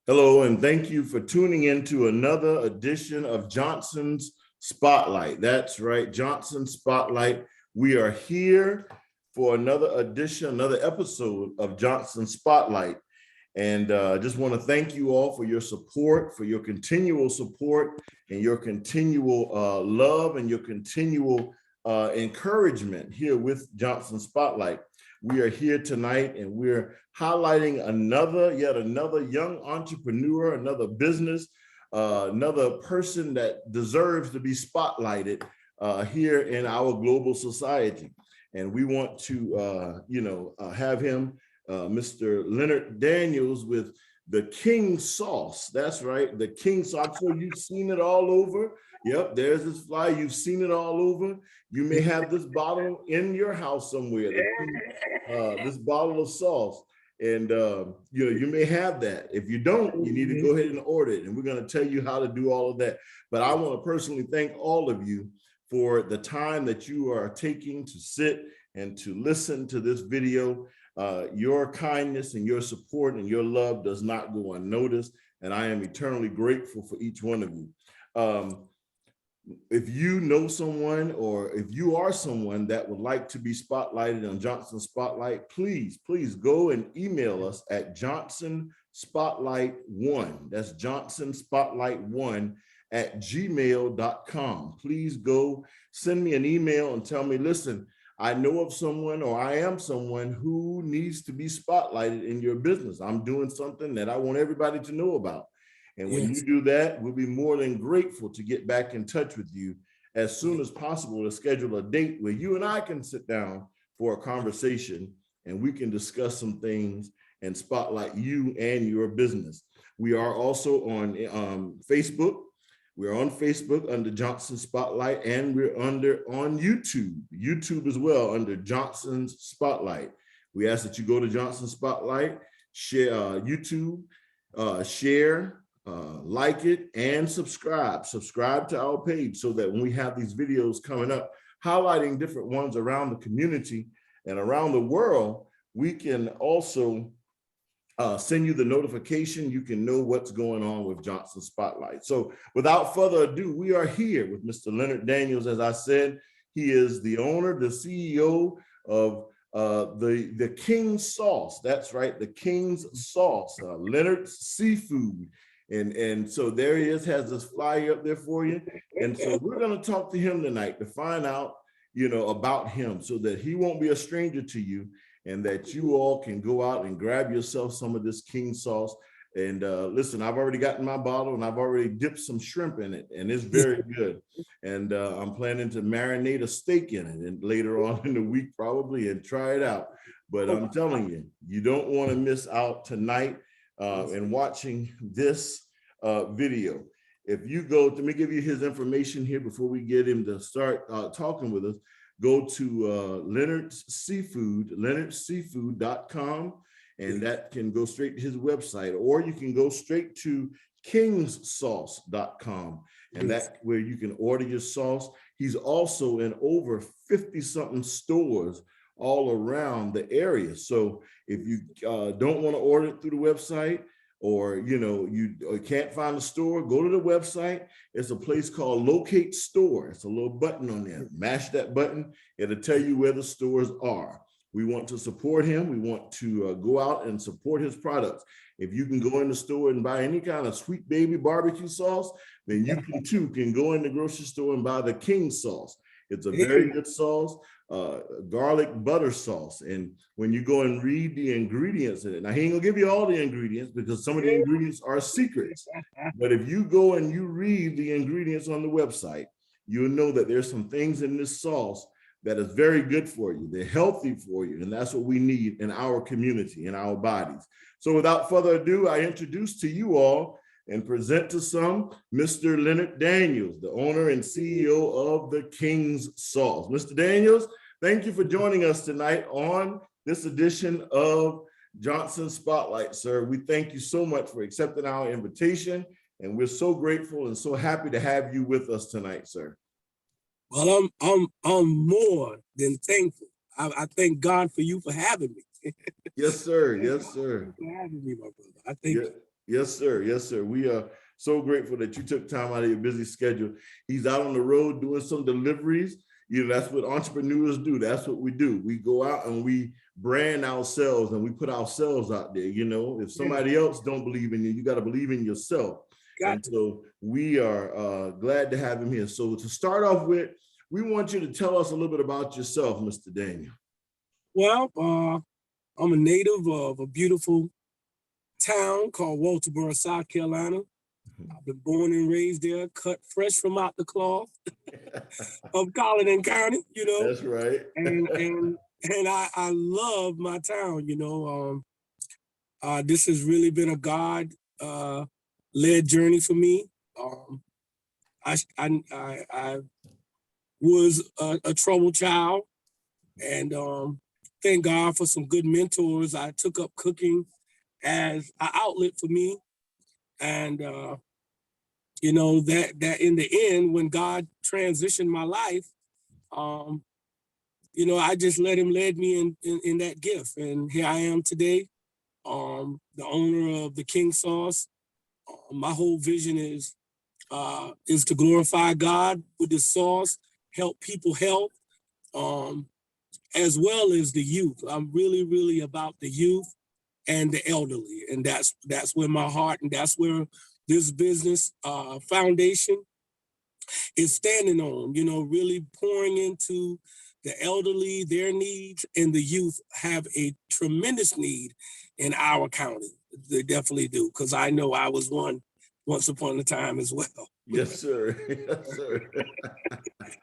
Hello, and thank you for tuning in to another edition of Johnson's Spotlight. That's right, Johnson's Spotlight. We are here for another edition, another episode of Johnson's Spotlight. And I just want to thank you all for your support, for your continual support and your continual love and your continual encouragement here with Johnson Spotlight. We are here tonight and we're highlighting yet another young entrepreneur, another business, another person that deserves to be spotlighted here in our global society. And we want to, have him, Mr. Leonard Daniels with the King Sauce. That's right, the King Sauce. I'm sure you've seen it all over. Yep, there's this flyer. You've seen it all over. You may have this bottle in your house somewhere, this bottle of sauce. And you may have that. If you don't, you need to go ahead and order it. And we're going to tell you how to do all of that. But I want to personally thank all of you for the time that you are taking to sit and to listen to this video. Your kindness and your support and your love does not go unnoticed. And I am eternally grateful for each one of you. If you know someone or if you are someone that would like to be spotlighted on Johnson Spotlight, please go and email us at johnsonspotlight1. That's johnsonspotlight1@gmail.com. Please go send me an email and tell me, listen, I know of someone or I am someone who needs to be spotlighted in your business. I'm doing something that I want everybody to know about. And when you do that, we'll be more than grateful to get back in touch with you as soon as possible to schedule a date where you and I can sit down for a conversation and we can discuss some things and spotlight you and your business. We are also on Facebook. We're on Facebook under Johnson Spotlight, and we're on YouTube as well under Johnson's Spotlight. We ask that you go to Johnson Spotlight, share YouTube, share, like it, and subscribe to our page so that when we have these videos coming up highlighting different ones around the community and around the world, we can also send you the notification. You can know what's going on with Johnson Spotlight. So without further ado, we are here with Mr. Leonard Daniels. As I said, he is the owner, the CEO of the King's Sauce. That's right, the King's Sauce, Leonard's Seafood. And so there he is, has this flyer up there for you. And so we're going to talk to him tonight to find out, about him so that he won't be a stranger to you and that you all can go out and grab yourself some of this King Sauce. And listen, I've already gotten my bottle and I've already dipped some shrimp in it and it's very good. And I'm planning to marinate a steak in it and later on in the week probably and try it out. But I'm telling you, you don't want to miss out tonight and watching this video. If you go, let me give you his information here before we get him to start talking with us. Go to Leonard's Seafood, leonardseafood.com, and that can go straight to his website, or you can go straight to kingssauce.com, and that's where you can order your sauce. He's also in over 50-something stores all around the area. So if you don't want to order it through the website, or you can't find a store, go to the website. It's a place called Locate Store. It's a little button on there. Mash that button. It'll tell you where the stores are. We want to support him. We want to go out and support his products. If you can go in the store and buy any kind of Sweet Baby barbecue sauce, then you can go in the grocery store and buy the King Sauce. It's a very good sauce, garlic butter sauce. And when you go and read the ingredients in it, now he ain't gonna give you all the ingredients because some of the ingredients are secrets. But if you go and you read the ingredients on the website, you'll know that there's some things in this sauce that is very good for you. They're healthy for you. And that's what we need in our community, in our bodies. So without further ado, I introduce to you all and present to some Mr. Leonard Daniels, the owner and CEO of the King's Sauce. Mr. Daniels, thank you for joining us tonight on this edition of Johnson Spotlight, sir. We thank you so much for accepting our invitation, and we're so grateful and so happy to have you with us tonight, sir. Well, I'm more than thankful. I thank God for you for having me. Yes, sir. Yes, sir. For having me, my brother. I think Yes, sir. Yes, sir. We are so grateful that you took time out of your busy schedule. He's out on the road doing some deliveries. You know, that's what entrepreneurs do. That's what we do. We go out and we brand ourselves and we put ourselves out there. You know, if somebody else don't believe in you, you got to believe in yourself. And so we are glad to have him here. So to start off with, we want you to tell us a little bit about yourself, Mr. Daniel. Well, I'm a native of a beautiful town called Walterboro, South Carolina. I've been born and raised there, cut fresh from out the cloth of Colleton County, you know. That's right. and I love my town, you know. This has really been a God led journey for me. I was a troubled child, and thank God for some good mentors. I took up cooking as an outlet for me, and you know that in the end, when God transitioned my life, you know, I just let Him lead me in that gift, and here I am today, the owner of the King Sauce. My whole vision is to glorify God with the sauce, help people health, as well as the youth. I'm really, really about the youth and the elderly, and that's where my heart, and that's where this business foundation is standing on. You know, really pouring into the elderly, their needs, and the youth have a tremendous need in our county. They definitely do, because I know I was one once upon a time as well. Yes, sir. Yes, sir.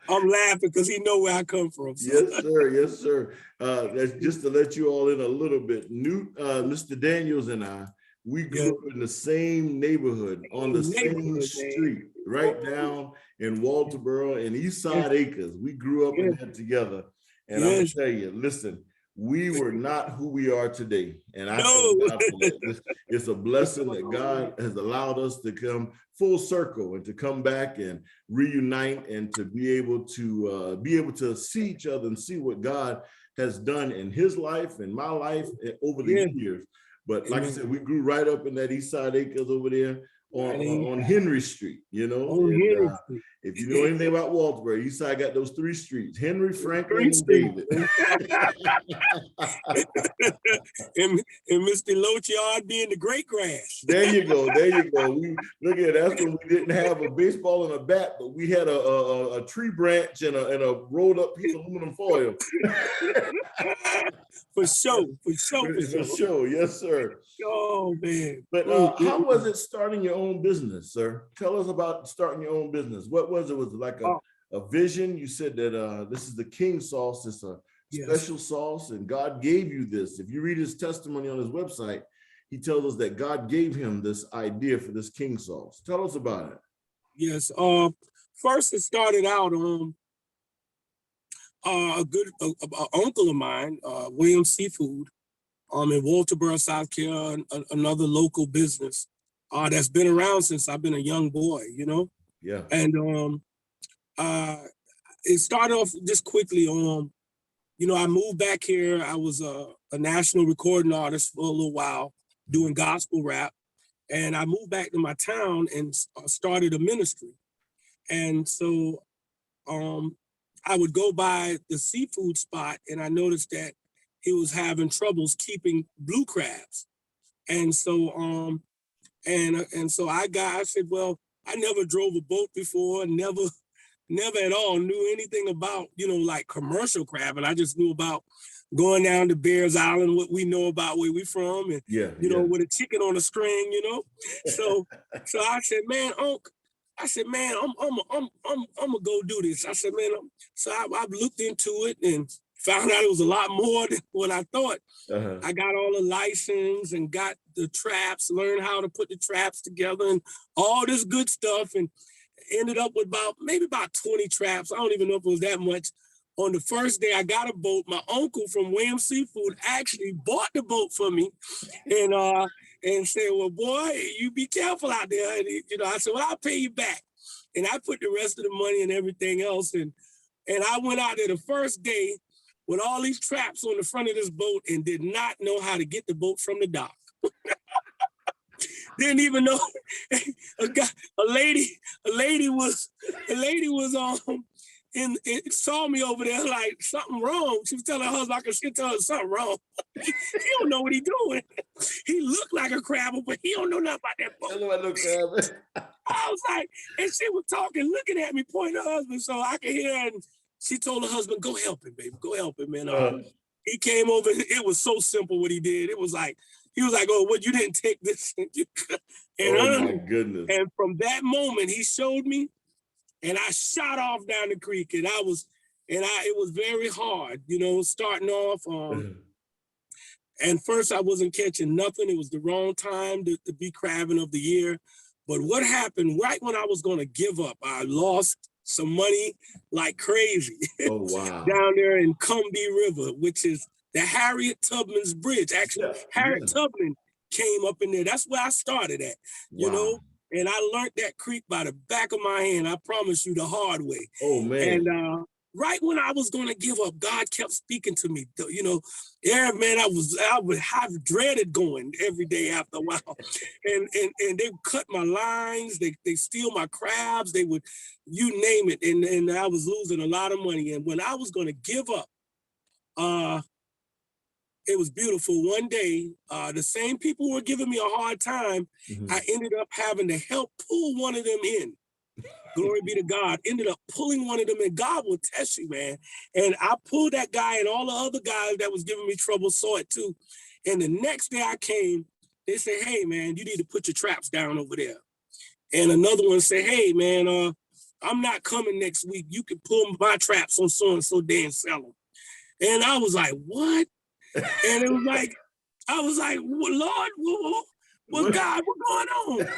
I'm laughing because he know where I come from. So. Yes, sir. Yes, sir. That's just to let you all in a little bit. Mr. Daniels and I, we grew up in the same neighborhood, on the same street, right down in Walterboro and East Side Acres. We grew up in that together. And I'm gonna tell you, listen, we were not who we are today. And I thank God for that. It's a blessing that God has allowed us to come full circle and to come back and reunite and to be able to see each other and see what God has done in his life and my life over the years. But like I said, we grew right up in that East Side Acres over there on Henry Street, you know. And, if you know anything about Walterboro, East Side got those 3 streets: Henry, Franklin, and David. and Mr. Loach Yard being the great grass. There you go. There you go. We look at that's when we didn't have a baseball and a bat, but we had a tree branch and a rolled up piece of aluminum foil. For sure. Yes, sir. Oh man. But how was it starting your own business, sir? Tell us about starting your own business. What was it? Was it like a vision? You said that this is the King Sauce. It's a special sauce, and God gave you this. If you read his testimony on his website, he tells us that God gave him this idea for this King Sauce. Tell us about it. Yes. First, it started out on a good uncle of mine, William Seafood, in Walterboro, South Carolina, another local business that's been around since I've been a young boy, you know? Yeah. And it started off just quickly. You know, I moved back here. I was a national recording artist for a little while, doing gospel rap. And I moved back to my town and started a ministry. And so I would go by the seafood spot, and I noticed that he was having troubles keeping blue crabs. And so I said, well, I never drove a boat before, never at all knew anything about, you know, like commercial crab. And I just knew about going down to Bears Island, what we know about where we from, and you know, with a chicken on a string, you know. So I said, man, Unc, I'm gonna go do this. I said, man, so I've looked into it and found out it was a lot more than what I thought. I got all the license and got the traps, learned how to put the traps together and all this good stuff, and ended up with maybe about 20 traps. I don't even know if it was that much. On the first day I got a boat, my uncle from William Seafood actually bought the boat for me and said, well, boy, you be careful out there. And, you know, I said, well, I'll pay you back. And I put the rest of the money and everything else. And I went out there the first day with all these traps on the front of this boat and did not know how to get the boat from the dock. Didn't even know a lady was and saw me over there like something wrong. She was telling her husband, I could tell her something wrong. He don't know what he doing. He looked like a crabber, but he don't know nothing about that boat. I was like, and she was talking, looking at me, pointing at her husband, so I could hear her. And she told her husband, "Go help him, baby. Go help him." And he came over. It was so simple what he did. It was like he was like, "Oh, what? You didn't take this?" And oh my goodness! And from that moment, he showed me. And I shot off down the creek, and it was very hard, starting off. And first I wasn't catching nothing. It was the wrong time to be crabbing of the year. But what happened right when I was going to give up, I lost some money like crazy. Oh, wow. Down there in Combie River, which is the Harriet Tubman's Bridge. Actually, Harriet Tubman came up in there. That's where I started at, And I learned that creek by the back of my hand. I promise you, the hard way. Oh, man. And right when I was going to give up, God kept speaking to me. Man, I dreaded going every day after a while. And they cut my lines. They steal my crabs. They would, you name it. And I was losing a lot of money. And when I was going to give up, it was beautiful. One day, the same people who were giving me a hard time, I ended up having to help pull one of them in. Glory be to God. Ended up pulling one of them in. God will test you, man. And I pulled that guy, and all the other guys that was giving me trouble saw it too. And the next day I came, they said, "Hey, man, you need to put your traps down over there." And another one said, "Hey, man, I'm not coming next week. You can pull my traps on so-and-so day and sell them." And I was like, "What?" And it was like, I was like, "Lord, what God, what's going on?"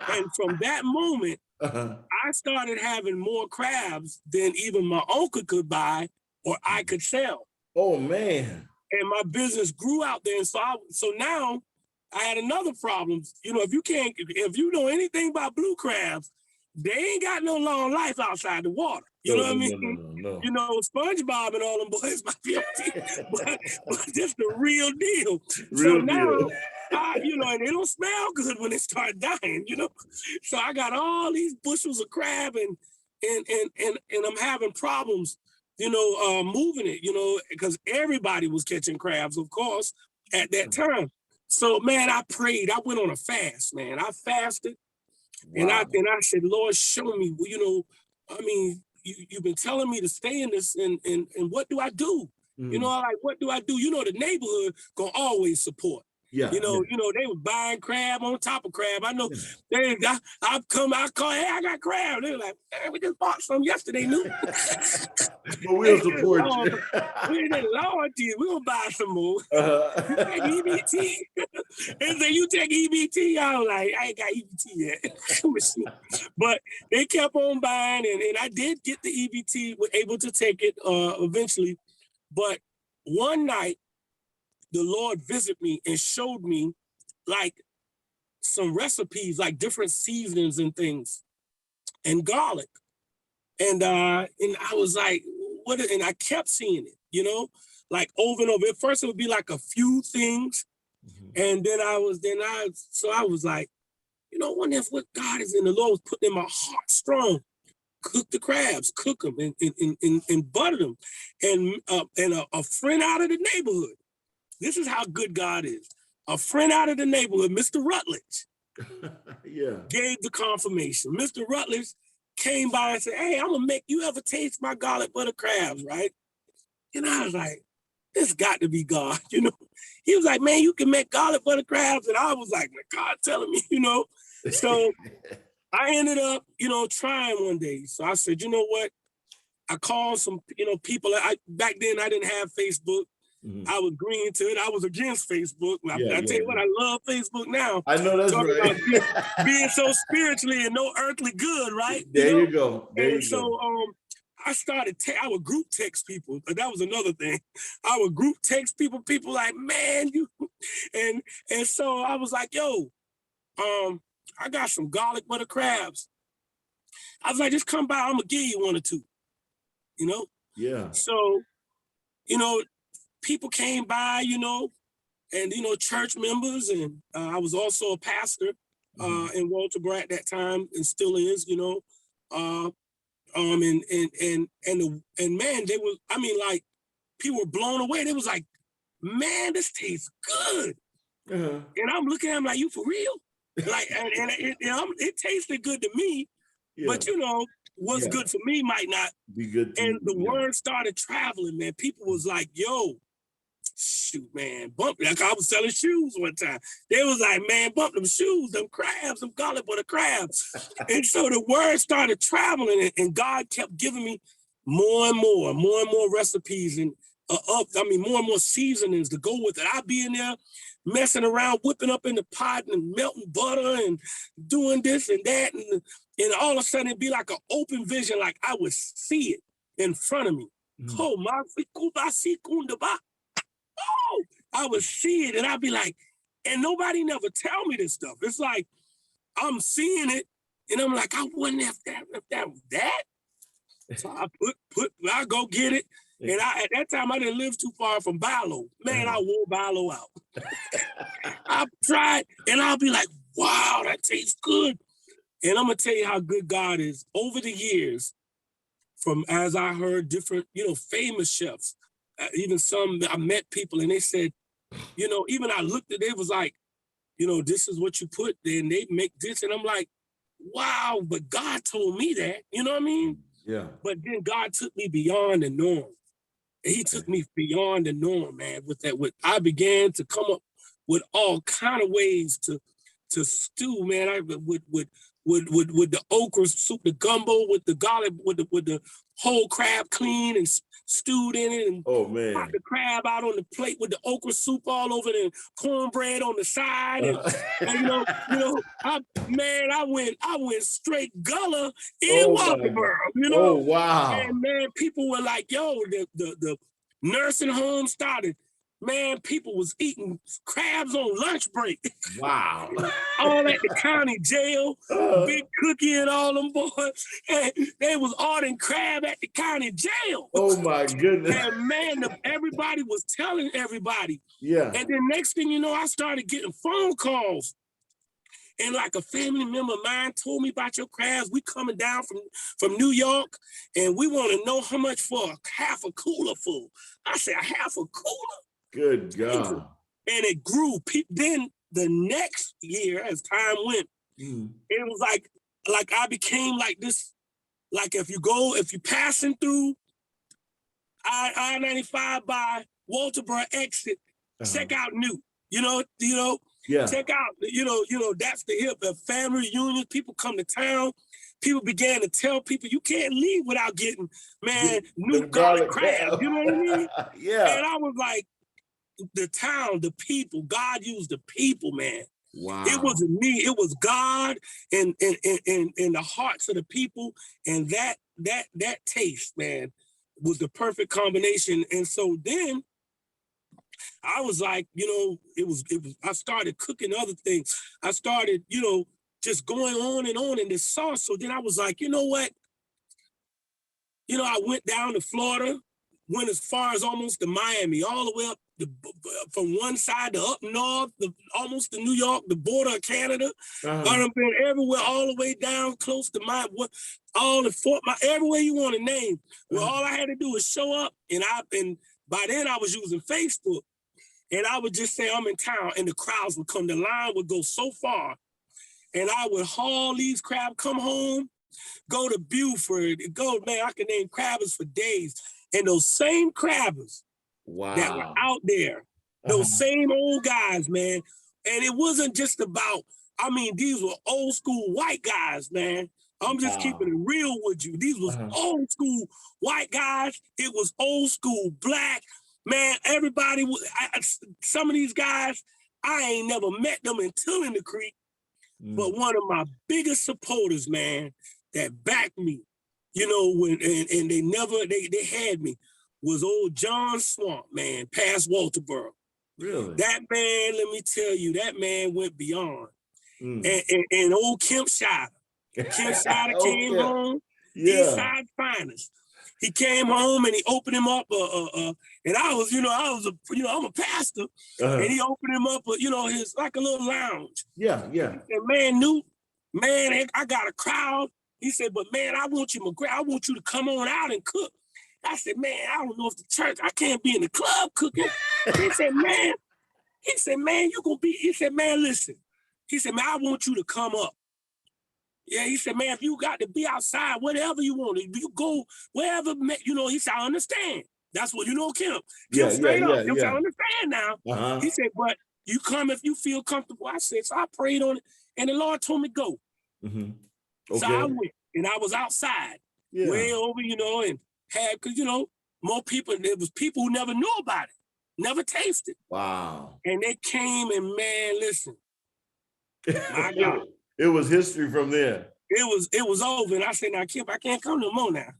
And from that moment, I started having more crabs than even my uncle could buy or I could sell. Oh, man. And my business grew out there. And so now I had another problem. If you know anything about blue crabs, they ain't got no long life outside the water. You know what I mean? No. SpongeBob and all them boys might be but just the real deal. Real so now, deal. and they don't smell good when they start dying, So I got all these bushels of crab and I'm having problems, moving it, because everybody was catching crabs, of course, at that time. So, man, I prayed. I went on a fast, man. I fasted. Wow. And I said, "Lord, show me, you've been telling me to stay in this, and what do I do? What do I do? The neighborhood gonna always support. Yeah. They were buying crab on top of crab. I know I call, "Hey, I got crab." They're like, "Hey, we just bought some yesterday, new." But we'll support you. We did loyalty. We're gonna buy some more. You take EBT. And say, "You take EBT?" I was like, "I ain't got EBT yet." But they kept on buying, and I did get the EBT, was able to take it eventually. But one night, the Lord visited me and showed me like some recipes, like different seasonings and things, and garlic. And I was like, "What?" And I kept seeing it, like over and over. At first, it would be like a few things. And then I was like, I wonder if what God is in. The Lord was putting in my heart strong. Cook the crabs, cook them and butter them. And a friend out of the neighborhood, this is how good God is. A friend out of the neighborhood, Mr. Rutledge, gave the confirmation. Mr. Rutledge came by and said, "Hey, I'm gonna make you ever taste my garlic butter crabs, right?" And I was like, "This got to be God, He was like, "Man, you can make garlic butter crabs." And I was like, God telling me, So I ended up, trying one day. So I said, "You know what?" I called some, people. Back then I didn't have Facebook. I was green to it. I was against Facebook. I tell you what, I love Facebook now. I know that's right. About being so spiritually and no earthly good, right? There you go. I started, I would group text people. That was another thing. I would group text people like, "Man, you," and so I was like, "Yo, I got some garlic butter crabs." I was like, "Just come by, I'm gonna give you one or two." Yeah. So, people came by, and church members, and I was also a pastor. in Walterboro at that time, and still is, you know. And man, they were, I mean, like, people were blown away. They was like, man, this tastes good. And I'm looking at them like, you for real? Like, and it tasted good to me, but you know, what's good for me might not be good. And the word started traveling, man. People was like, yo, shoot, man, bump. Like, I was selling shoes one time. They was like, man, bump them shoes, them crabs, them garlic butter crabs. And so the word started traveling, and God kept giving me more and more recipes, and more and more seasonings to go with it. I'd be in there messing around, whipping up in the pot and melting butter and doing this and that. And all of a sudden it'd be like an open vision, like I would see it in front of me. Oh, I would see it, and I'd be like, and nobody never tell me this stuff. It's like, I'm seeing it, and I'm like, I wonder if that was that. So I go get it. And at that time, I didn't live too far from Bilo. Man, I wore Bilo out. I tried, and I'll be like, wow, that tastes good. And I'm going to tell you how good God is. Over the years, from as I heard different, you know, famous chefs, even some, I met people, and they said, you know, even I looked at it, it was like, you know, this is what you put, then they make this. And I'm like, wow, but God told me that, you know what I mean? Yeah. But then God took me beyond the norm. He took me beyond the norm, man. With that, I began to come up with all kind of ways to stew, man. I with the okra soup, the gumbo, with the garlic, with the whole crab clean and stewed in it, and pop the crab out on the plate with the okra soup all over it, and cornbread on the side, and I went straight Gullah in Walterboro, you know. Oh wow! And man, people were like, "Yo, the nursing home started." Man, people was eating crabs on lunch break. Wow. All at the county jail, Big Cookie and all them boys. And they was ordering crab at the county jail. Oh my goodness. And man, everybody was telling everybody. Yeah. And then next thing you know, I started getting phone calls. And like a family member of mine told me about your crabs. We coming down from New York, and we want to know how much for half a cooler full. I said, a half a cooler? Good God. And it grew. Then the next year, as time went, it was like I became like this. Like if you're passing through I-95 by Walterboro exit, check out New. You know, yeah. Check out, that's the hip. The family reunions, people come to town. People began to tell people, you can't leave without getting, man, New garlic crab. You know what I mean? Yeah. And I was like, the town, the people, God used the people, man. Wow. It wasn't me, it was God and the hearts of the people. And that taste, man, was the perfect combination. And so then I was like, it was, I started cooking other things. I started, just going on in this sauce. So then I was like, you know what? I went down to Florida, went as far as almost to Miami, all the way up from one side to up north, almost to New York, the border of Canada. I've been everywhere, all the way down close to all the Fort, everywhere you want to name. Well, all I had to do was show up, and by then I was using Facebook, and I would just say I'm in town, and the crowds would come. The line would go so far, and I would haul these crabs, come home, go to Buford, man, I can name crabbers for days. And those same crabbers that were out there, those same old guys, man. And it wasn't just about, these were old school white guys, man. I'm just keeping it real with you. These was old school white guys. It was old school black. Man, everybody, some of these guys, I ain't never met them until in the creek. But one of my biggest supporters, man, that backed me, when and they had me, was old John Swamp, man, past Walterboro. Really? That man, let me tell you, that man went beyond. And old Kemp Shider. Kemp Shider came home, East Side finest. He came home and he opened him up, and I'm a pastor, and he opened him up, his like a little lounge. Yeah. He said, man, Newt, man, I got a crowd. He said, but man, I want you to come on out and cook. I said, man, I don't know if the church, I can't be in the club cooking. He said, man, you gonna be, he said, man, listen. He said, man, I want you to come up. Yeah, he said, man, if you got to be outside, whatever you want, if you go wherever, he said, I understand. That's what, Kim. Kim straight up. Kim said, I understand now. He said, but you come if you feel comfortable. I said, so I prayed on it, and the Lord told me go. Okay. So I went, and I was outside, way over, and had, because, more people, there was people who never knew about it, never tasted. Wow. And they came, and man, listen, my God. It was history from there. It was over. And I said, now, Kip, I can't come no more now.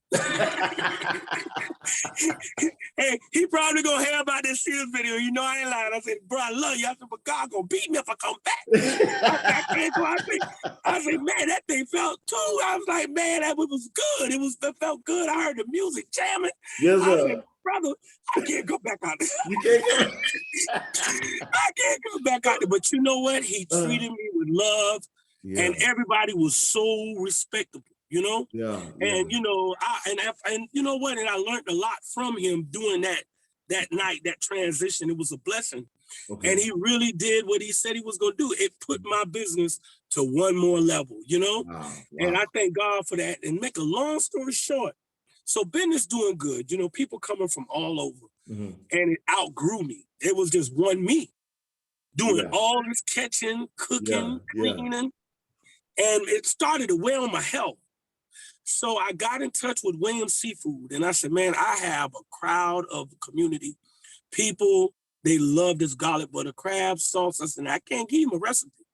Hey, he probably gonna hear about this Sears video. I ain't lying. I said, bro, I love you. I said, but God gonna beat me if I come back. I can't go. I said, man, that thing felt too. I was like, man, that was good. It felt good. I heard the music jamming. Yes, sir. I said, brother, I can't go back out there. You can't go. I can't go back out there. But you know what? He treated me with love. Yeah. And everybody was so respectable, Yeah. And you know what? And I learned a lot from him doing that night, that transition. It was a blessing. Okay. And he really did what he said he was gonna do. It put my business to one more level, Wow. And I thank God for that. And make a long story short, so business doing good, people coming from all over, and it outgrew me. It was just one me doing all this catching, cooking, cleaning. And it started to weigh on my health. So I got in touch with Williams Seafood, and I said, man, I have a crowd of community people. They love this garlic butter crab sauce. I said, I can't give them a recipe.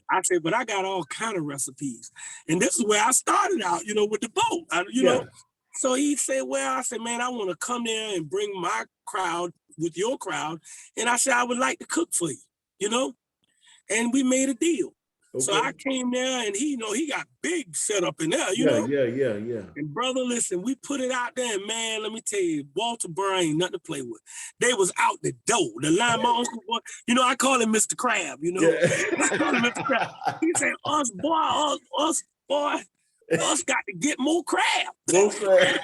I said, but I got all kind of recipes. And this is where I started out, with the boat, So he said, well, I said, man, I want to come there and bring my crowd with your crowd. And I said, I would like to cook for you, And we made a deal. Okay. So I came there, and he got big setup in there, Yeah. And brother, listen, we put it out there, and man, let me tell you, Walter Burr ain't nothing to play with. They was out the door. The line, my uncle boy, I call him Mr. Crab, I call him Mr. Crab. He said, us got to get more crab. More crab.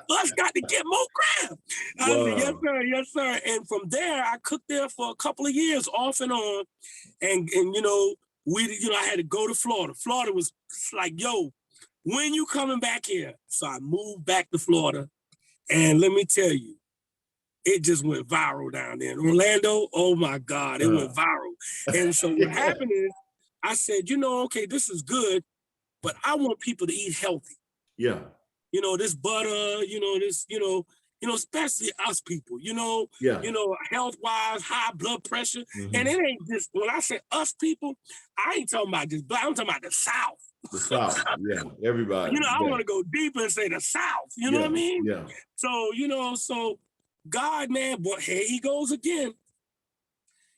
Us got to get more crab. I said, yes, sir. And from there, I cooked there for a couple of years, off and on. And I had to go to Florida. Florida was like, yo, when you coming back here? So I moved back to Florida. And let me tell you, it just went viral down there. In Orlando, oh my God, it went viral. And so what happened is, I said, okay, this is good, but I want people to eat healthy. Yeah. This butter, especially us people, health-wise, high blood pressure. And it ain't just, when I say us people, I ain't talking about just black, I'm talking about the South. The South, everybody. I want to go deeper and say the South, you know what I mean? Yeah. So, so God, man, but here he goes again.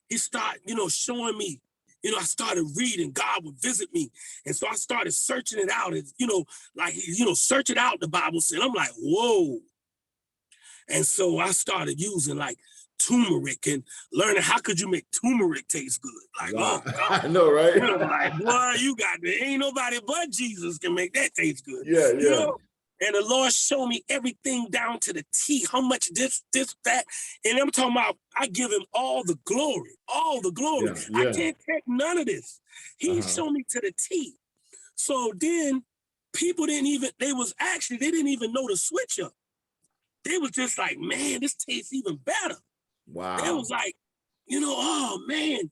He started, showing me, I started reading, God would visit me. And so I started searching it out. And, search it out, the Bible said. I'm like, whoa. And so I started using like turmeric and learning how could you make turmeric taste good. Like, wow. Oh, God. I know, right? Like, boy, ain't nobody but Jesus can make that taste good. Yeah. And the Lord showed me everything down to the T, how much this, that. And I'm talking about, I give him all the glory. Yeah. I can't take none of this. He showed me to the T. So then people they didn't even know to switch up. They was just like, man, this tastes even better. Wow. They was like, oh man.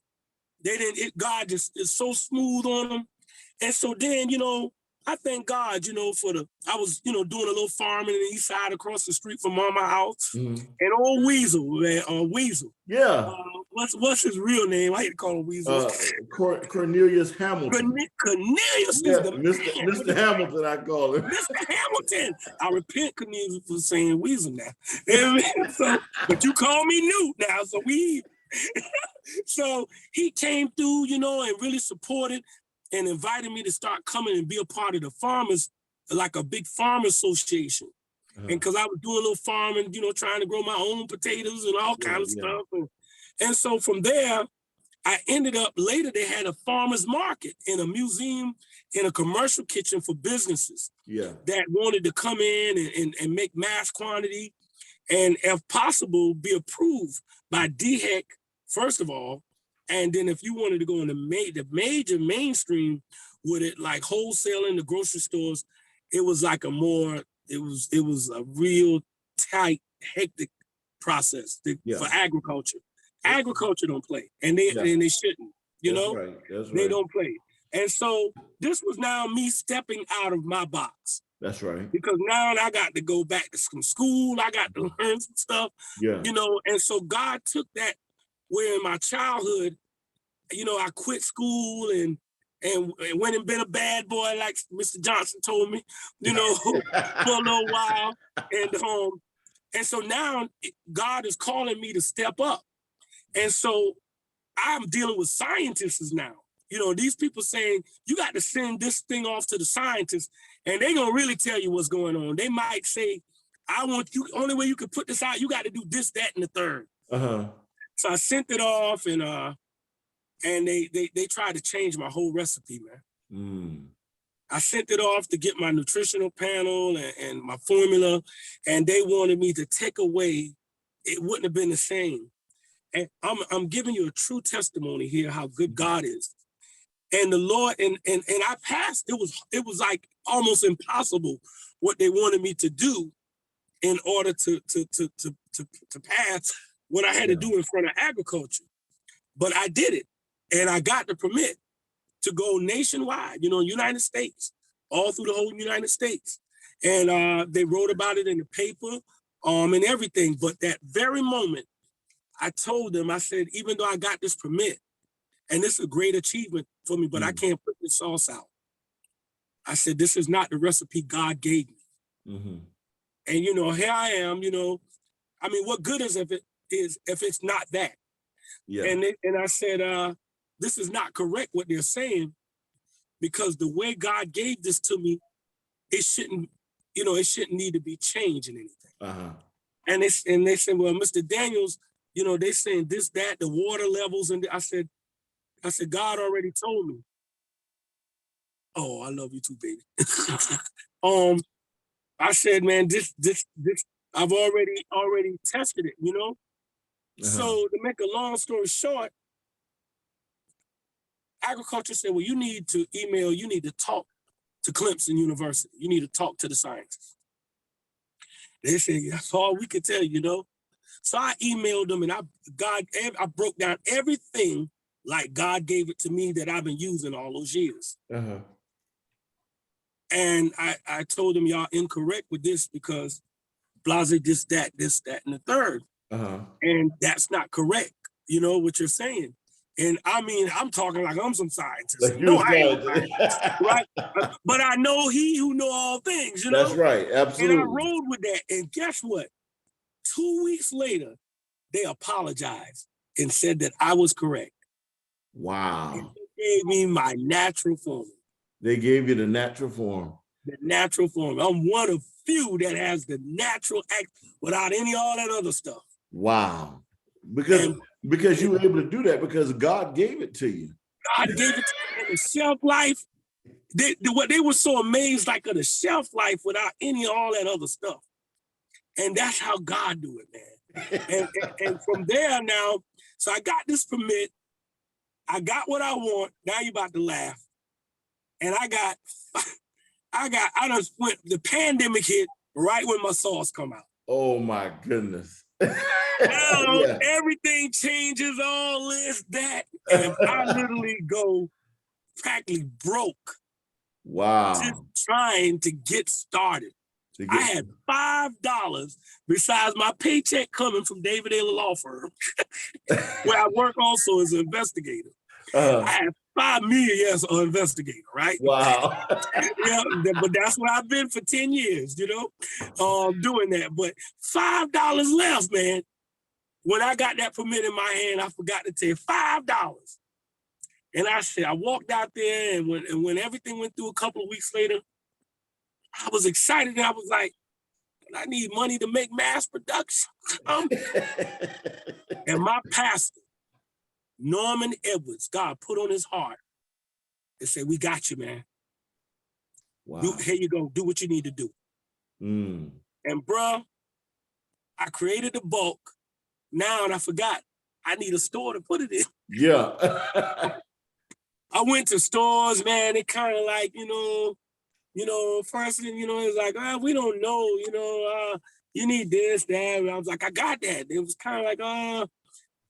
God just is so smooth on them. And so then, I thank God, I was, doing a little farming in the east side across the street from my house. And old Weasel, man, Weasel. Yeah. What's his real name? I hate to call him Weasel. Cornelius Hamilton. Cornelius is the Mr. Hamilton, I call him. Mr. Hamilton. I repent, Cornelius, for saying Weasel now. But you call me Newt now, so so he came through, and really supported and invited me to start coming and be a part of the farmers, like a big farm association. And because I was doing a little farming, trying to grow my own potatoes and all kind of stuff. And so from there, I ended up later, they had a farmer's market in a museum, in a commercial kitchen for businesses that wanted to come in and make mass quantity and, if possible, be approved by DHEC, first of all. And then if you wanted to go in the major mainstream with it, like wholesaling, the grocery stores, it was like it was a real tight, hectic process for agriculture. Agriculture don't play, and they shouldn't. They don't play. And so this was now me stepping out of my box. That's right. Because now I got to go back to some school. I got to learn some stuff. And so God took that where in my childhood, I quit school and went and been a bad boy, like Mr. Johnson told me, for a little while. And so now God is calling me to step up. And so I'm dealing with scientists now. These people saying, you got to send this thing off to the scientists, and they're going to really tell you what's going on. They might say, I want you, only way you can put this out, you got to do this, that, and the third. So I sent it off, and they tried to change my whole recipe, man. I sent it off to get my nutritional panel and my formula, and they wanted me to take away, it wouldn't have been the same. And I'm giving you a true testimony here, how good God is. And the Lord, and I passed. It was like almost impossible what they wanted me to do in order to pass what I had to do in front of agriculture. But I did it, and I got the permit to go nationwide, United States, all through the whole United States. And they wrote about it in the paper, and everything. But that very moment, I told them, I said, even though I got this permit, and this is a great achievement for me, but I can't put this sauce out. I said, this is not the recipe God gave me. And, here I am, I mean, what good is if it's not that? And I said, this is not correct what they're saying, because the way God gave this to me, it shouldn't need to be changed in anything. And they said, well, Mr. Daniels, they saying this, that, the water levels. And I said, God already told me. Oh, I love you too, baby. I said, man, this, I've already tested it, So to make a long story short, agriculture said, well, you need to talk to Clemson University. You need to talk to the scientists. They said, that's all we could tell you, So I emailed them, and I broke down everything like God gave it to me that I've been using all those years. And I told them, y'all incorrect with this because blase, this, that, and the third. And that's not correct, what you're saying. And I mean, I'm talking like I'm some scientist. Like no, I ain't scientist, right? But I know he who know all things, That's right, absolutely. And I rode with that. And guess what? 2 weeks later, they apologized and said that I was correct. Wow. And they gave me my natural form. They gave you the natural form. The natural form. I'm one of few that has the natural act without all that other stuff. Wow. Because you were able to do that because God gave it to you. God gave it to me, and the shelf life. They were so amazed, like of the shelf life without all that other stuff. And that's how God do it, man. and from there now, so I got this permit. I got what I want. Now you about to laugh. And I just went, the pandemic hit right when my sauce come out. Oh my goodness. Now everything changes, all this, that. And I literally go practically broke. Wow. Just trying to get started. I had $5 besides my paycheck coming from David Taylor Law Firm, where I work also as an investigator. I had $5 million as an investigator, right? Wow. But that's what I've been for 10 years, doing that. But $5 left, man. When I got that permit in my hand, I forgot to tell you, $5. And I walked out there, and when everything went through a couple of weeks later, I was excited. And I was like, I need money to make mass production. And my pastor, Norman Edwards, God put on his heart and said, we got you, man. Wow. Here you go. Do what you need to do. Mm. And bro, I created the bulk. Now, and I forgot, I need a store to put it in. Yeah. I went to stores, man. It kind of like, first thing, it's like, we don't know, you need this, that. And I was like, I got that. It was kind of like,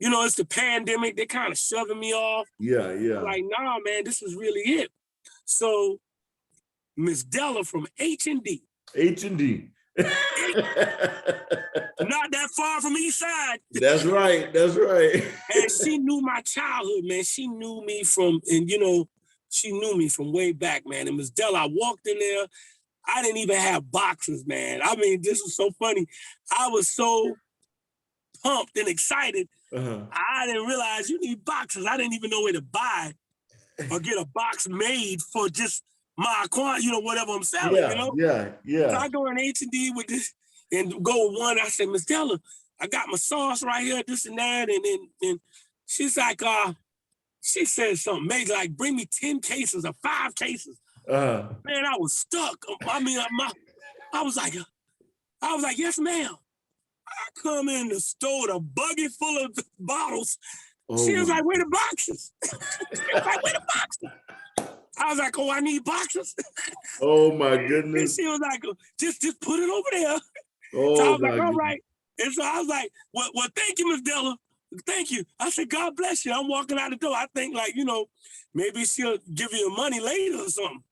it's the pandemic. They're kind of shoving me off. Yeah, yeah. I'm like, nah, man, this is really it. So Miss Della from H&D. H&D. Not that far from East Side. That's right. That's right. And she knew my childhood, man. She knew me from way back, man. And Miss Della, I walked in there. I didn't even have boxes, man. I mean, this was so funny. I was so pumped and excited. I didn't realize you need boxes. I didn't even know where to buy or get a box made for just my whatever I'm selling, Yeah. So I go in H&D with this and go one. I said, Miss Della, I got my sauce right here, this and that. And she's like, she said something, maybe like, bring me 10 cases or 5 cases. Man, I was stuck. I mean, I was like, yes, ma'am. I come in the store with a buggy full of bottles. Oh, she was like, where the boxes? She was like, where the boxes? I was like, oh, I need boxes. Oh my goodness. And she was like, just put it over there. Oh, so I was like, all right. And so I was like, well, thank you, Miss Della. Thank you. I said, God bless you. I'm walking out the door. I think like, maybe she'll give you money later or something.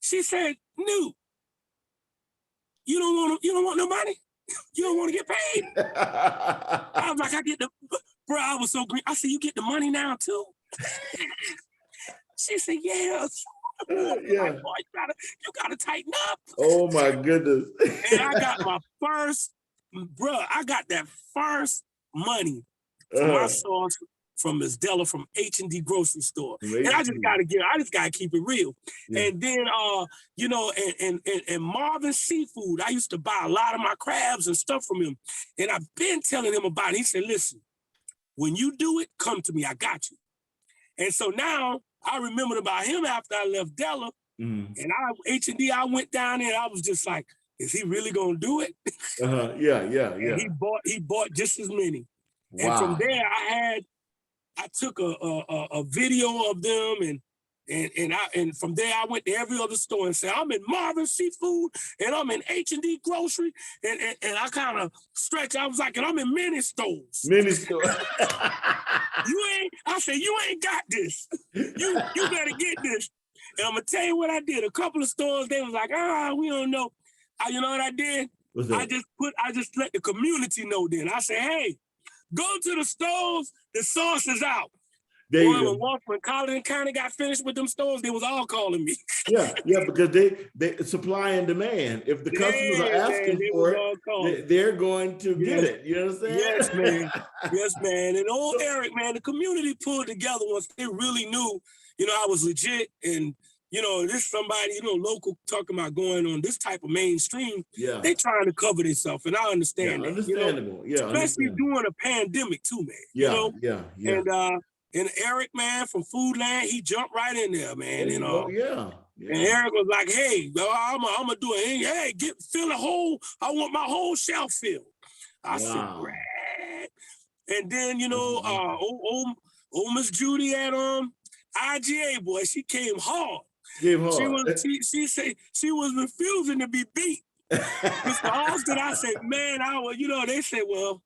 She said, no. You don't want no money? You don't want to get paid? I was like, bro, I was so green. I said, you get the money now too? She said, yes. Yeah. Like, boy, you gotta tighten up. Oh my goodness. And I got that first money for my sauce from Miss Della from H&D grocery store. And I just gotta keep it real. Yeah. And then and Marvin Seafood, I used to buy a lot of my crabs and stuff from him. And I've been telling him about it. He said, listen, when you do it, come to me, I got you. And so now I remembered about him after I left Della. And H&D, I went down there and I was just like, is he really gonna do it? Yeah. And he bought just as many. Wow. And from there I took a video of them and from there I went to every other store and said, I'm in Marvin Seafood and I'm in H&D Grocery and I kind of stretched. I was like, and I'm in many stores. Many stores. I said, you ain't got this. You better get this. And I'm gonna tell you what I did. A couple of stores, they was like, we don't know. You know what I did? I just let the community know then. I said, hey, go to the stores, the sauce is out. When Walker and Collin kind of got finished with them stores, they was all calling me. Yeah, because they supply and demand. If the customers are asking for it, they're going to get it. You understand? Yes, man. Yes, man. And old Eric, man, the community pulled together once they really knew, I was legit and this somebody, local talking about going on this type of mainstream. Yeah. They trying to cover themselves, and I understand that. Understandable. Especially during a pandemic too, man. Yeah. And Eric, man, from Foodland, he jumped right in there, man. Yeah. And Eric was like, hey, I'm gonna do it. Hey, fill the whole, I want my whole shelf filled. I said, great. And then, old Miss Judy at IGA, boy, she came hard. She said she was refusing to be beat. Mr. Austin, I said, man, they said, well,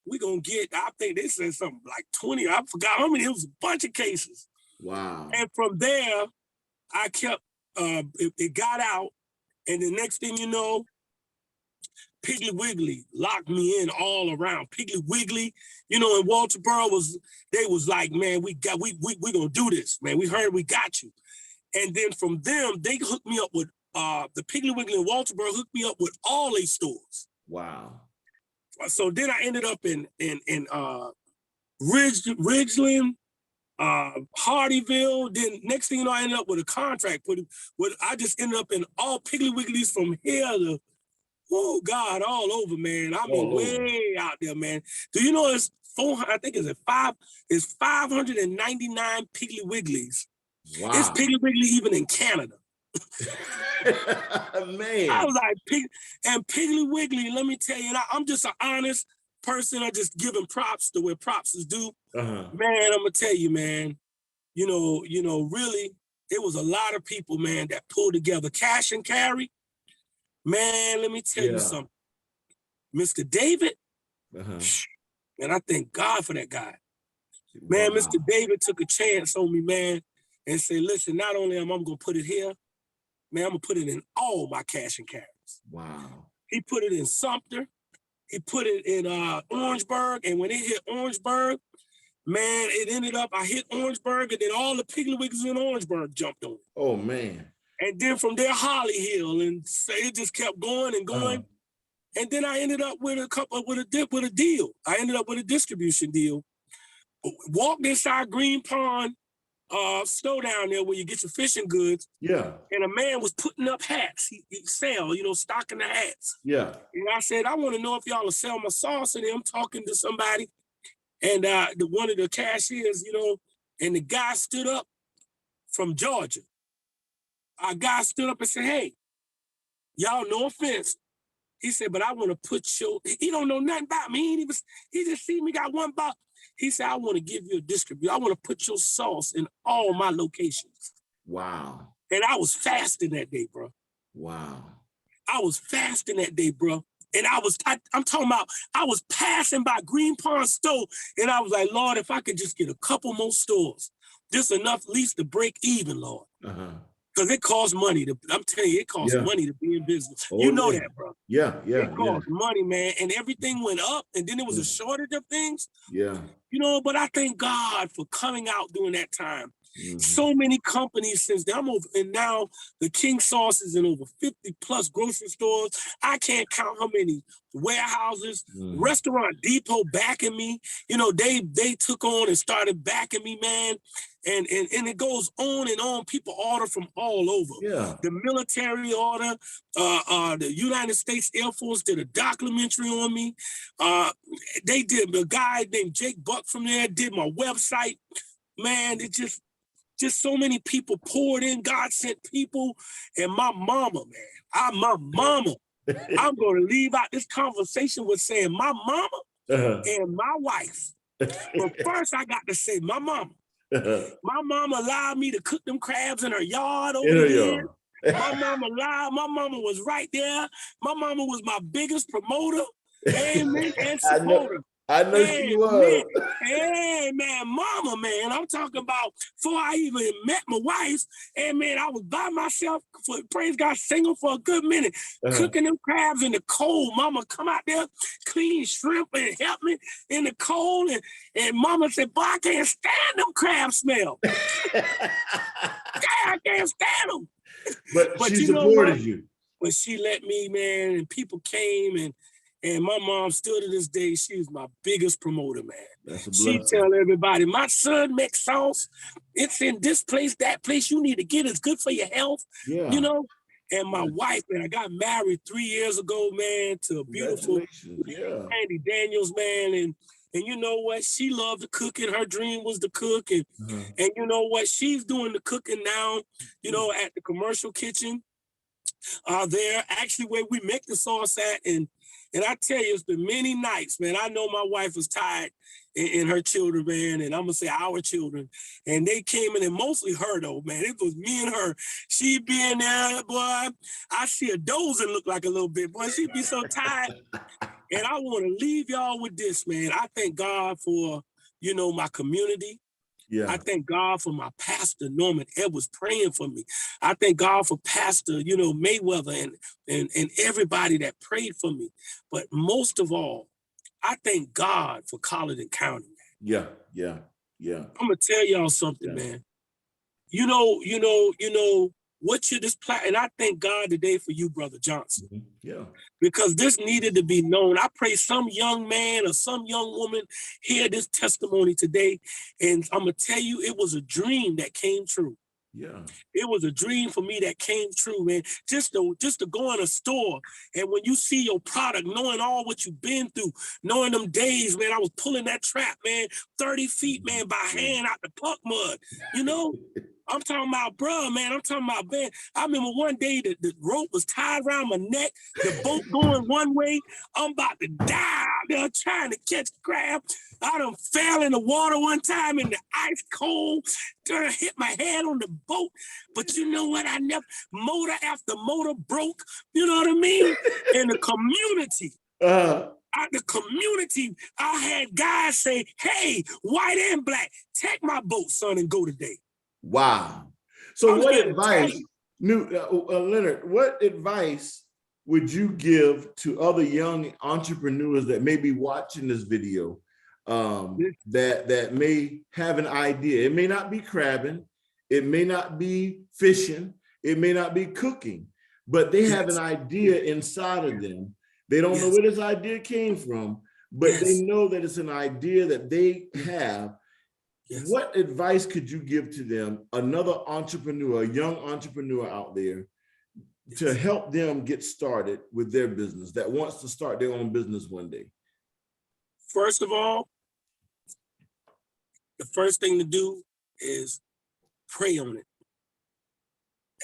we're gonna get, I think they said something like 20, I forgot how many, it was a bunch of cases. Wow. And from there, I kept, it got out, and the next thing you know, Piggly Wiggly locked me in all around. Piggly Wiggly, in Walterboro they was like, man, we gonna do this, man. We heard we got you. And then from them, they hooked me up with, the Piggly Wiggly in Walterboro hooked me up with all 8 stores. Wow. So then I ended up in Ridgeland, Hardyville. Then next thing you know, I ended up with a contract. I just ended up in all Piggly Wigglies from here to Oh God, all over, man. I mean, All over. way out there, man. Do you know it's 400? I think it's 599 Piggly Wigglies. It's Wow. Piggly Wiggly even in Canada. I Man. was like, Piggly Wiggly. Let me tell you, I'm just an honest person. I just giving props to where props is due. Uh-huh. Man, I'm gonna tell you, man. Really, it was a lot of people, man, that pulled together. Cash and carry, man. Let me tell you Yeah. something, Mr. David. Uh-huh. And I thank God for that guy. Man, Wow. Mr. David took a chance on me, man, and said, listen, not only am I going to put it here, man, I'm going to put it in all my cash and carries. Wow. He put it in Sumter. He put it in Orangeburg. And when it hit Orangeburg, man, it ended up, I hit Orangeburg, and then all the Piggly Wigglies in Orangeburg jumped on it. Oh, man. And then from there, Holly Hill, and it just kept going and going. And then I ended up with a deal. I ended up with a distribution deal. Walked inside Green Pond store down there where you get your fishing goods. Yeah. And a man was putting up hats. He sell, stocking the hats. Yeah. And I said, I want to know if y'all will sell my sauce. And I'm talking to somebody. And one of the cashiers, and the guy stood up from Georgia. Our guy stood up and said, hey, y'all, no offense. He said, but I want to put he don't know nothing about me. He just see me got one box. He said, I want to give you a distribution. I want to put your sauce in all my locations. Wow. And I was fasting that day, bro. Wow. I was fasting that day, bro. And I'm talking about, I was passing by Green Pond store, and I was like, Lord, if I could just get a couple more stores, just enough at least to break even, Lord. Because it costs money. I'm telling you, it costs money to be in business. Oh, you know that, bro. Yeah. It costs money, man. And everything went up, and then there was a shortage of things. Yeah. But I thank God for coming out during that time. So many companies since then. And now the King Sauce is in over 50 plus grocery stores. I can't count how many warehouses, Restaurant Depot backing me. They took on and started backing me, man. And it goes on and on. People order from all over. Yeah. The military order, the United States Air Force did a documentary on me. They did, a guy named Jake Buck from there did my website. Man, it just so many people poured in. God sent people. And my mama, man, I'm going to leave out this conversation with saying my mama and my wife. But first, I got to say my mama. My mama allowed me to cook them crabs in her yard over here. My mama was right there. My mama was my biggest promoter. Amen. And supporter. I know she was. Hey, man, mama, man. I'm talking about before I even met my wife. And, man, I was by myself, praise God, single for a good minute, cooking them crabs in the cold. Mama come out there, clean shrimp and help me in the cold. And mama said, boy, I can't stand them crab smell. I can't stand them. But she supported you. But she let me, man, and people came, and my mom still to this day, she was my biggest promoter, man. That's a she blessing. tell everybody, my son makes sauce. It's in this place, that place. You need to get it. It's good for your health. Yeah. And my wife, man, I got married 3 years ago, man, to a beautiful Leonard Daniels, man. And you know what? She loved to cook, and her dream was to cook. And you know what? She's doing the cooking now, at the commercial kitchen there, actually where we make the sauce at. And I tell you, it's been many nights, man. I know my wife was tired and her children, man, and I'm going to say our children. And they came in, and mostly her, though, man. It was me and her. She be in there, boy. I see her dozing look like a little bit, boy. She'd be so tired. And I want to leave y'all with this, man. I thank God for, my community. Yeah. I thank God for my pastor, Norman Edwards, praying for me. I thank God for Pastor, Mayweather and everybody that prayed for me. But most of all, I thank God for Colleton County. Yeah. I'm going to tell y'all something, man. What you just and I thank God today for you, Brother Johnson. Yeah. Because this needed to be known. I pray some young man or some young woman hear this testimony today. And I'm going to tell you, it was a dream that came true. Yeah. It was a dream for me that came true, man. Just to go in a store, and when you see your product, knowing all what you've been through, knowing them days, man, I was pulling that trap, man, 30 feet, man, by hand out the puck mud, you know? I'm talking about, bro, man. I'm talking about, man. I remember one day the rope was tied around my neck, the boat going one way. I'm about to die out there trying to catch crab. I done fell in the water one time in the ice cold, hit my head on the boat. But you know what? I never, motor after motor broke, you know what I mean? In the community. Out the community, I had guys say, hey, white and black, take my boat, son, and go today. Wow. So what advice, Leonard, what advice would you give to other young entrepreneurs that may be watching this video, that may have an idea? It may not be crabbing, it may not be fishing, it may not be cooking, but they have an idea inside of them. They don't know where this idea came from, but they know that it's an idea that they have. What advice could you give to them, another entrepreneur, a young entrepreneur out there, to help them get started with their business, that wants to start their own business one day? First of all, the first thing to do is pray on it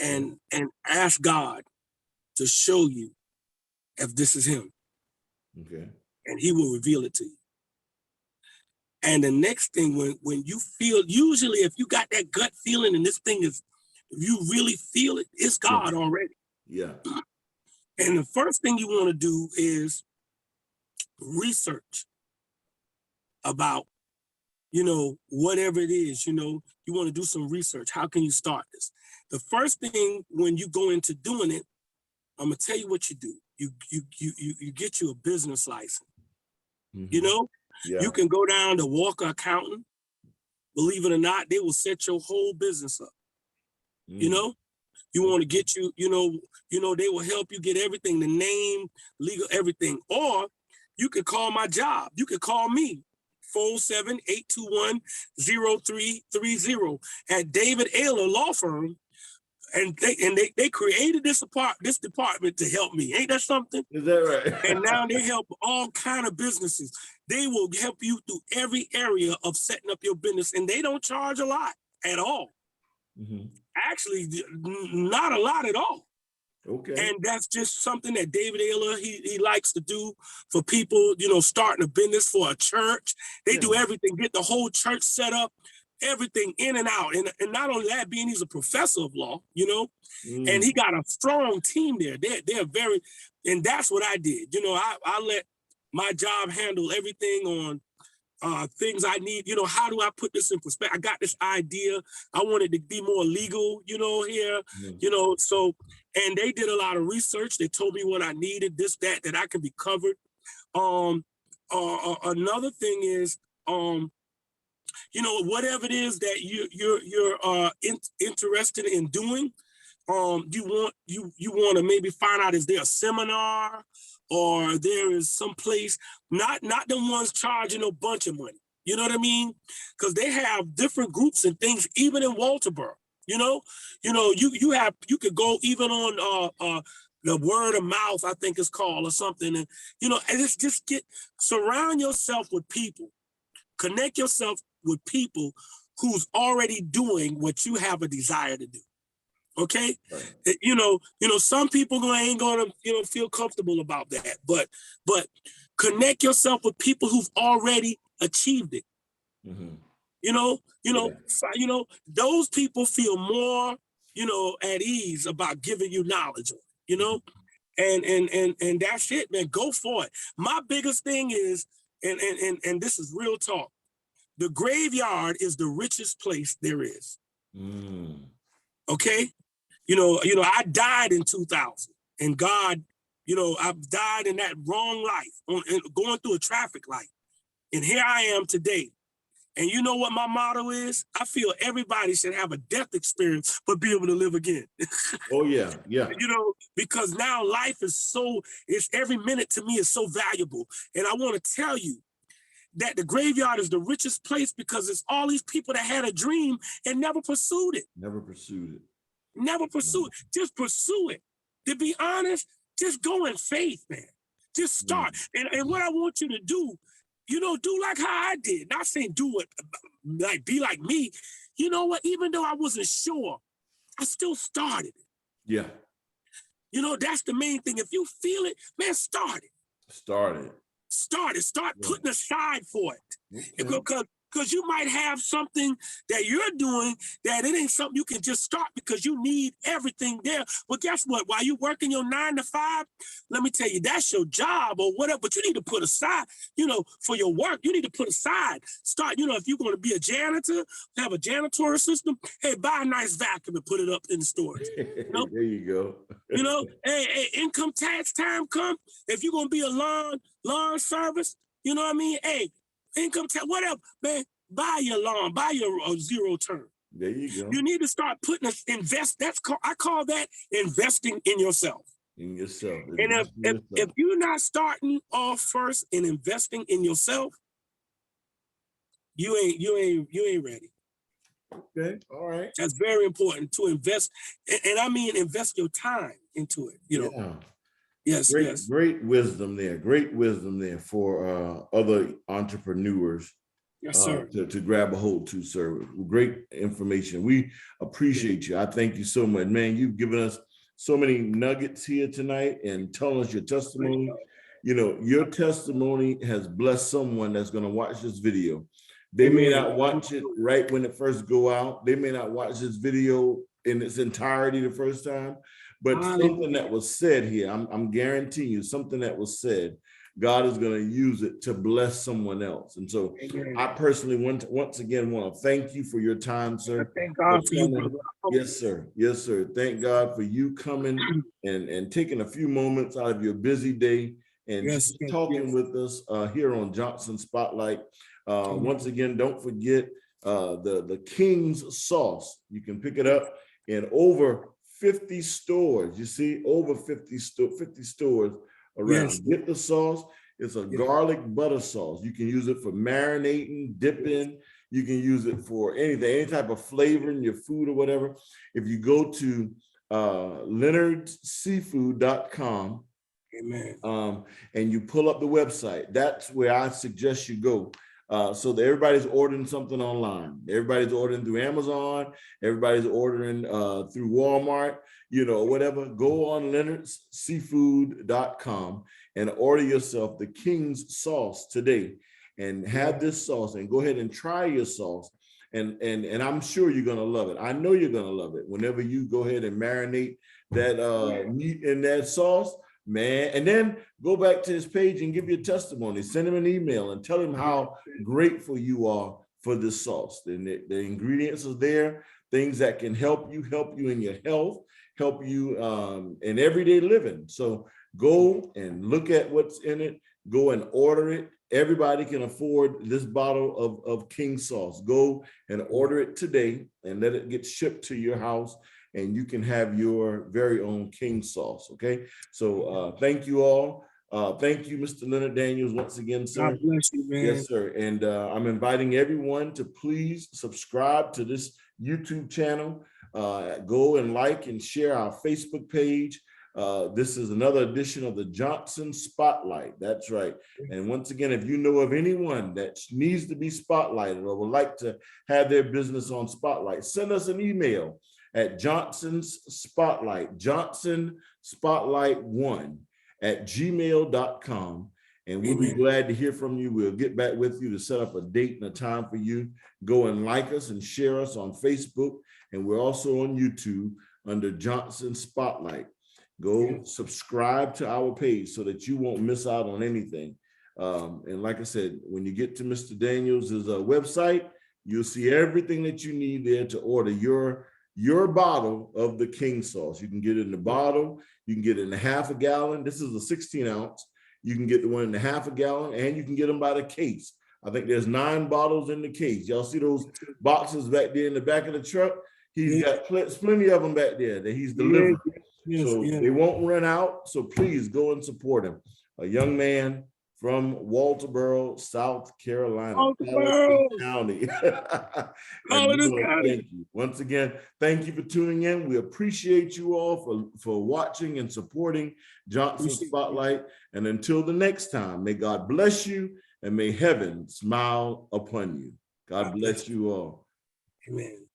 and ask God to show you if this is him. Okay. And he will reveal it to you. And the next thing, when you feel, usually if you got that gut feeling and this thing is, if you really feel it, it's God already. Yeah. And the first thing you want to do is research about, whatever it is, you want to do some research. How can you start this? The first thing when you go into doing it, I'm gonna tell you what you do. You get you a business license. Mm-hmm. You can go down to Walker Accountant. Believe it or not, they will set your whole business up. You want to get you, they will help you get everything, the name, legal, everything. Or you could call my job. You could call me, 407-821-0330 at David Ayler Law Firm. And they created this department to help me. Ain't that something? Is that right? And now they help all kind of businesses. They will help you through every area of setting up your business, and they don't charge a lot at all. Mm-hmm. Actually, not a lot at all. Okay. And that's just something that David Ayler, he likes to do for people, starting a business for a church. They do everything, get the whole church set up, everything in and out. And not only that, being he's a professor of law, and he got a strong team there. They're very, and that's what I did. I let my job handle everything on things I need. How do I put this in perspective? I got this idea. I wanted to be more legal, here, so, and they did a lot of research. They told me what I needed, this, that I can be covered. Another thing is, whatever it is that you're interested in doing, you want to maybe find out, is there a seminar or there is some place, not the ones charging a bunch of money, you know what I mean? Because they have different groups and things, even in Walterboro, you could go even on the word of mouth, I think it's called, or something, and and just surround yourself with people. Connect yourself with people who's already doing what you have a desire to do. Okay, right. Some people ain't gonna feel comfortable about that, but connect yourself with people who've already achieved it. Mm-hmm. Those people feel more at ease about giving you knowledge. And that's it, man. Go for it. My biggest thing is, and this is real talk, the graveyard is the richest place there is. Okay? I died in 2000, and God, I've died in that wrong life, going through a traffic light. And here I am today. And you know what my motto is? I feel everybody should have a death experience, but be able to live again. Oh, yeah, yeah. Because now life is it's every minute to me is so valuable. And I want to tell you, that the graveyard is the richest place because it's all these people that had a dream and never pursued it. Never pursued it. Never pursue it. Just pursue it. To be honest, just go in faith, man. Just start. And what I want you to do, do like how I did. Not saying do it like be like me. You know what? Even though I wasn't sure, I still started it. Yeah. That's the main thing. If you feel it, man, start it. Start it. Start putting aside for it. Okay. Because you might have something that you're doing that it ain't something you can just start because you need everything there. But guess what? While you working your 9 to 5, let me tell you, that's your job or whatever. But you need to put aside, for your work, you need to put aside. Start, if you're going to be a janitor, have a janitorial system, hey, buy a nice vacuum and put it up in the storage. There you go. Hey, income tax time come. If you're going to be a lawn service, you know what I mean? Hey, income tax, whatever, man, buy your lawn, buy your zero turn. There you go. You need to start invest. I call that investing in yourself. In yourself. And if you're not starting off first and investing in yourself, you ain't ready. Okay, all right. That's very important to invest, and I mean invest your time into it. Yeah. Yes, great wisdom there. Great wisdom there for other entrepreneurs. Yes, sir. To grab a hold to, sir. Great information. We appreciate you. I thank you so much, man. You've given us so many nuggets here tonight and telling us your testimony. Your testimony has blessed someone that's going to watch this video. They may not watch it right when it first go out. They may not watch this video in its entirety the first time. But something that was said here, I'm guaranteeing you, something that was said, God is going to use it to bless someone else. And so I personally once again want to thank you for your time, sir. Thank God for you, brother. Yes, sir. Yes, sir. Thank God for you coming and taking a few moments out of your busy day and talking with us here on Johnson Spotlight. Once again, don't forget the King's Sauce. You can pick it up in over 50 stores. You see, over 50 stores around. Yes. Get the sauce. It's a garlic butter sauce. You can use it for marinating, dipping. You can use it for anything, any type of flavor in your food or whatever. If you go to leonardseafood.com, amen, and you pull up the website, that's where I suggest you go. So that everybody's ordering something online. Everybody's ordering through Amazon. Everybody's ordering through Walmart, whatever. Go on leonardseafood.com and order yourself the King's Sauce today and have this sauce and go ahead and try your sauce. And I'm sure you're going to love it. I know you're going to love it whenever you go ahead and marinate that meat in that sauce. Man, and then go back to his page and give your testimony. Send him an email and tell him how grateful you are for this sauce. And the ingredients are there, things that can help you in your health, help you in everyday living. So go and look at what's in it. Go and order it. Everybody can afford this bottle of King sauce. Go and order it today and let it get shipped to your house. And you can have your very own King sauce, okay? So thank you all. Thank you, Mr. Leonard Daniels, once again, sir. God bless you, man. Yes, sir. And I'm inviting everyone to please subscribe to this YouTube channel. Go and like and share our Facebook page. This is another edition of the Johnson Spotlight. That's right. And once again, if you know of anyone that needs to be spotlighted or would like to have their business on Spotlight, send us an email at Johnson's Spotlight, Johnson Spotlight 1@gmail.com. And we'll be glad to hear from you. We'll get back with you to set up a date and a time for you. Go and like us and share us on Facebook. And we're also on YouTube under Johnson Spotlight. Go subscribe to our page so that you won't miss out on anything. And like I said, when you get to Mr. Daniels' website, you'll see everything that you need there to order your bottle of the King sauce. You can get it in the bottle. You can get it in a half a gallon. This is a 16 ounce. You can get the one in the half a gallon, and you can get them by the case. I think there's 9 bottles in the case. Y'all see those boxes back there in the back of the truck? He's got plenty of them back there that he's delivering. They won't run out. So please go and support him. A young man from Walterboro, South Carolina, Walterboro. Paladin County. And we Paladin want to County. thank you. Once again, thank you for tuning in. We appreciate you all for watching and supporting Johnson Spotlight. And until the next time, may God bless you and may heaven smile upon you. God bless you all. Amen.